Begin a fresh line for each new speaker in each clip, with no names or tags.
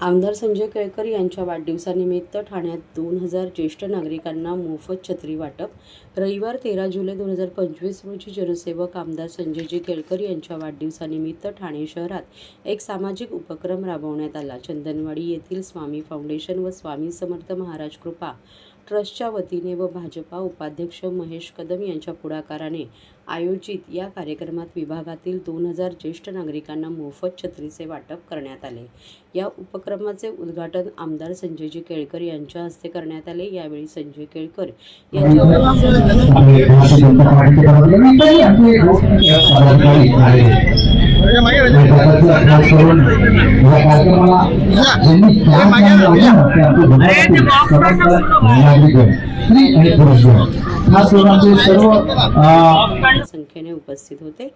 आमदार संजय केळकर यांच्या वाढदिवसानिमित्त ठाण्यात 2000 ज्येष्ठ नागरिकांना मोफत छत्री वाटप। रविवार 13 जुलै 2025 रोजी जनसेवक आमदार संजयजी केळकर यांच्या वाढदिवसानिमित्त ठाणे शहरात एक सामाजिक उपक्रम राबवण्यात आला। चंदनवाडी येथील स्वामी फाउंडेशन व स्वामी समर्थ महाराज कृपा ट्रस्टच्या वतीने व भाजपा उपाध्यक्ष महेश कदम यांच्या पुढाकाराने आयोजित या कार्यक्रमात विभागातील 2000 ज्येष्ठ नागरिकांना मोफत छत्रीचे वाटप करण्यात आले। या उपक्रमाचे उद्घाटन आमदार संजयजी केळकर यांच्या हस्ते करण्यात आले। यावेळी संजय केळकर संख्येने उपस्थित होते।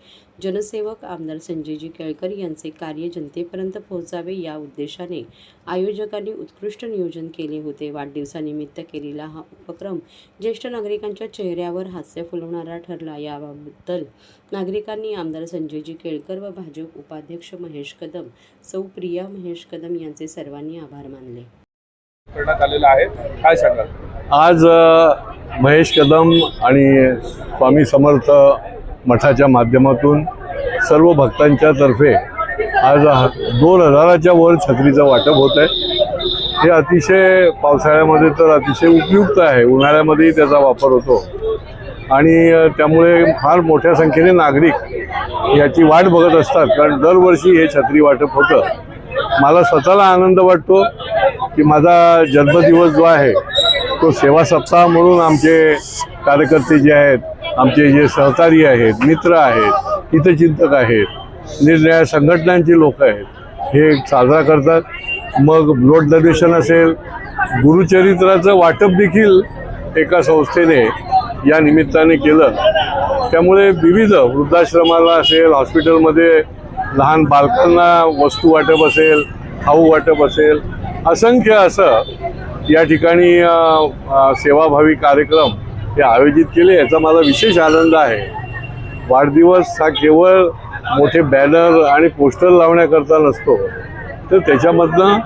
जनसेवक आमदार संजयजी केळकर यांचे कार्य जनतेपर्यंत पोहोचावे या उद्देशाने आयोजकांनी उत्कृष्ट नियोजन केले होते। वाढदिवसानिमित्त केलेला हा उपक्रम ज्येष्ठ नागरिकांच्या चेहऱ्यावर हास्य फुलवणारा ठरला। याबद्दल नागरिकांनी आमदार संजयजी केळकर व भाजप उपाध्यक्ष महेश कदम, सौ प्रिया महेश कदम यांचे सर्वांनी आभार मानले।
करण्यात आलेला आहे, काय सांगाल?
आज महेश कदम आणि स्वामी समर्थ मठाच्या माध्यमातून सर्व भक्तांच्या तर्फे आज 2000च्या वर छत्रीचं वाटप होत आहे। हे अतिशय पावसाळ्यामध्ये तर अतिशय उपयुक्त आहे, उन्हाळ्यामध्येही त्याचा वापर होतो आणि त्यामुळे फार मोठ्या संख्येने नागरिक याची वाट बघत असतात, कारण दरवर्षी हे छत्री वाटप होतं। मला स्वतःला आनंद वाटतो की माझा जन्मदिवस जो आहे तो सेवा सप्ताह म्हणून आमचे कार्यकर्ते जे आहेत, आमचे जे सहकारी आहेत, मित्र आहेत, हितचिंतक आहेत, निरनिराळ्या संघटनांची लोक आहेत, हे साजरा करतात। मग ब्लड डोनेशन असेल, गुरुचरित्राचं वाटप देखील एका संस्थेने या निमित्ताने केलं। त्यामुळे विविध वृद्धाश्रमाला असेल, हॉस्पिटलमध्ये लहान बालकांना वस्तू वाटप असेल, खाऊ वाटप असेल, असंख्य असं या ठिकाणी सेवाभावी कार्यक्रम हे आयोजित केले। याचा मला विशेष आनंद आहे। वाढदिवस हा केवळ मोठे बॅनर आणि पोस्टर लावण्याकरता नसतो, तर त्याच्यामधनं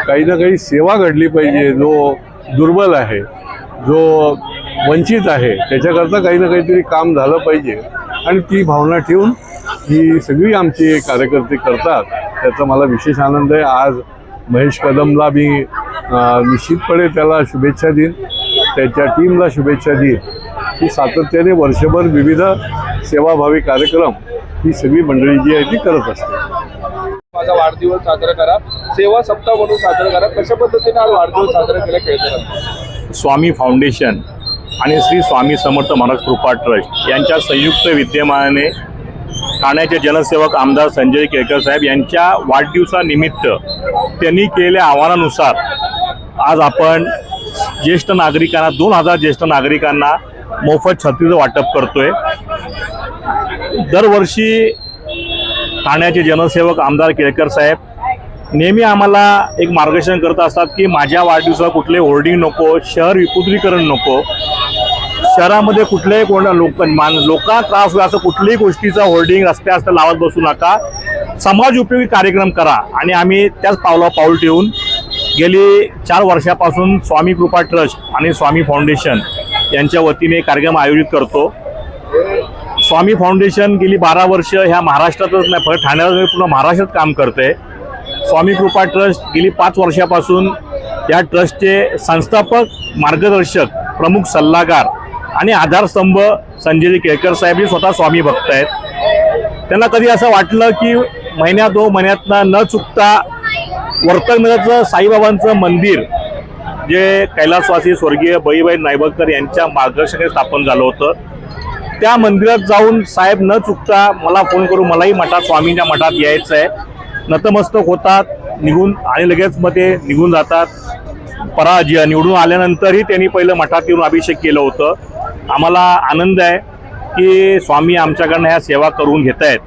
काही ना काही सेवा घडली पाहिजे। जो दुर्बल आहे, जो वंचित आहे, त्याच्याकरता काही ना काहीतरी काम झालं पाहिजे आणि ती भावना ठेवून ही सगळी आमची कार्यकर्ते करतात। त्याचा मला विशेष आनंद आहे। आज महेश कदमला मी निश्चितपणे त्याला शुभेच्छा देईन, त्याच्या टीमला शुभेच्छा देईन की सातत्याने वर्षभर विविध सेवाभावी कार्यक्रम ही सगळी मंडळी जी आहे ती करत असते।
माझा वाढदिवस साजरा करा, सेवा सप्ताह म्हणून साजरा करा। कशा पद्धतीने आज वाढदिवस साजरा केला केळकर?
स्वामी फाउंडेशन आणि श्री स्वामी समर्थ महाराज कृपा ट्रस्ट यांच्या संयुक्त विद्यमानाने ठाण्याचे जनसेवक आमदार संजय केळकर साहेब यांच्या वाढदिवसानिमित्त त्यांनी केलेल्या आव्हानानुसार आज आपण ज्येष्ठ नागरिकांना 2000 ज्येष्ठ नागरिकांना मोफत छत्रीचं वाटप करतोय। दरवर्षी ठाण्याचे जनसेवक आमदार केळकर साहेब नेहमी आम्हाला एक मार्गदर्शन करत असतात की माझ्या वाढदिवसाला कुठले होर्डिंग नको, शहर विपुद्रीकरण नको, शहरामध्ये कुठल्याही लोकांना त्रास होईल असं कुठल्याही गोष्टीचा होर्डिंग रस्त्यात लावत बसू नका, समाज उपयोगी कार्यक्रम करा। आणि आम्ही त्याच पावलावर पाऊल ठेवून गेली 4 वर्षापासून स्वामी कृपा ट्रस्ट आणि स्वामी फाउंडेशन यांच्या वतीने कार्यक्रम आयोजित करतो। स्वामी फाउंडेशन गेली 12 वर्ष ह्या महाराष्ट्रातच नाही, फक्त ठाण्यात पूर्ण महाराष्ट्रात काम करते। स्वामी कृपा ट्रस्ट गेली 5 वर्षापासून या ट्रस्टचे संस्थापक, मार्गदर्शक, प्रमुख सल्लागार आणि आधारस्तंभ संजयजी केळकर साहेब हे स्वतः स्वामी भक्त आहेत। त्यांना कधी असं वाटलं की महिन्यात 2 महिन्यातनं न चुकता वर्तकनगरचं साईबाबांचं मंदिर जे कैलासवासी स्वर्गीय बळीबाई नायबकर यांच्या मार्गदर्शनाने स्थापन झालं होतं, त्या मंदिरात जाऊन साहेब न चुकता मला फोन करून मलाही मठात, स्वामींच्या मठात यायचं आहे, नतमस्तक होतात, निघून आणि लगेच मग ते निघून जातात। निवडून आल्यानंतरही त्यांनी पहिलं मठात येऊन अभिषेक केलं होतं। आम्हाला आनंद आहे की स्वामी आमच्याकडनं ह्या सेवा करून घेत आहेत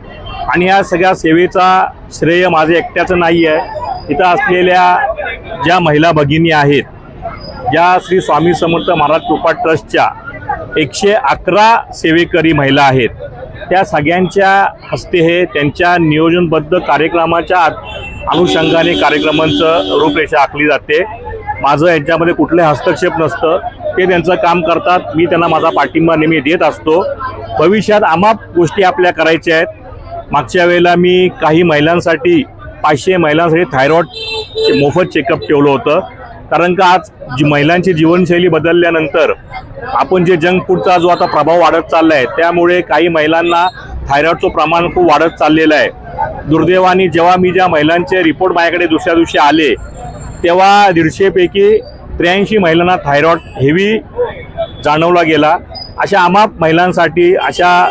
आणि ह्या सगळ्या सेवेचा श्रेय माझं एकट्याचं नाही आहे। इथं असलेल्या ज्या महिला भगिनी आहेत, ज्या श्री स्वामी समर्थ महाराज कृपा ट्रस्टच्या 111 सेवेकरी महिला आहेत, त्या सगळ्यांच्या हस्ते हे त्यांच्या नियोजनबद्ध कार्यक्रमाच्या अनुषंगाने कार्यक्रमांचं रूपरेषा आखली जाते. माझं यांच्यामध्ये कुठलंही हस्तक्षेप नसतं. ते त्यांचं काम करतात. मी त्यांना माझा पाठिंबा नेहमी देत असतो. भविष्यात अमाप गोष्टी आपल्या करायच्या आहेत. मागच्या वेळेला मी काही महिलांसाठी 500 महिलांसाठी थायरॉईड मोफत चेकअप ठेवलं होतं. कारण का आज महिलांची जीवनशैली बदलल्यानंतर आपण जे जंक फूडचा जो आता प्रभाव वाढत चालला आहे त्यामुळे काही महिलांना थायरॉईडचं प्रमाण खूप वाढत चाललेलं आहे. दुर्दैवाने जेव्हा मी ज्या महिलांचे रिपोर्ट माझ्याकडे दुसऱ्या दिवशी आले तेव्हा 150 पैकी 83 महिलांना थायरॉईड हेवी जाणवला गेला. अशा अमाप महिलांसाठी अशा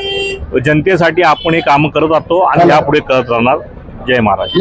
जनतेसाठी आपण हे काम करत असतो आणि यापुढे करत राहणार. जय महाराज.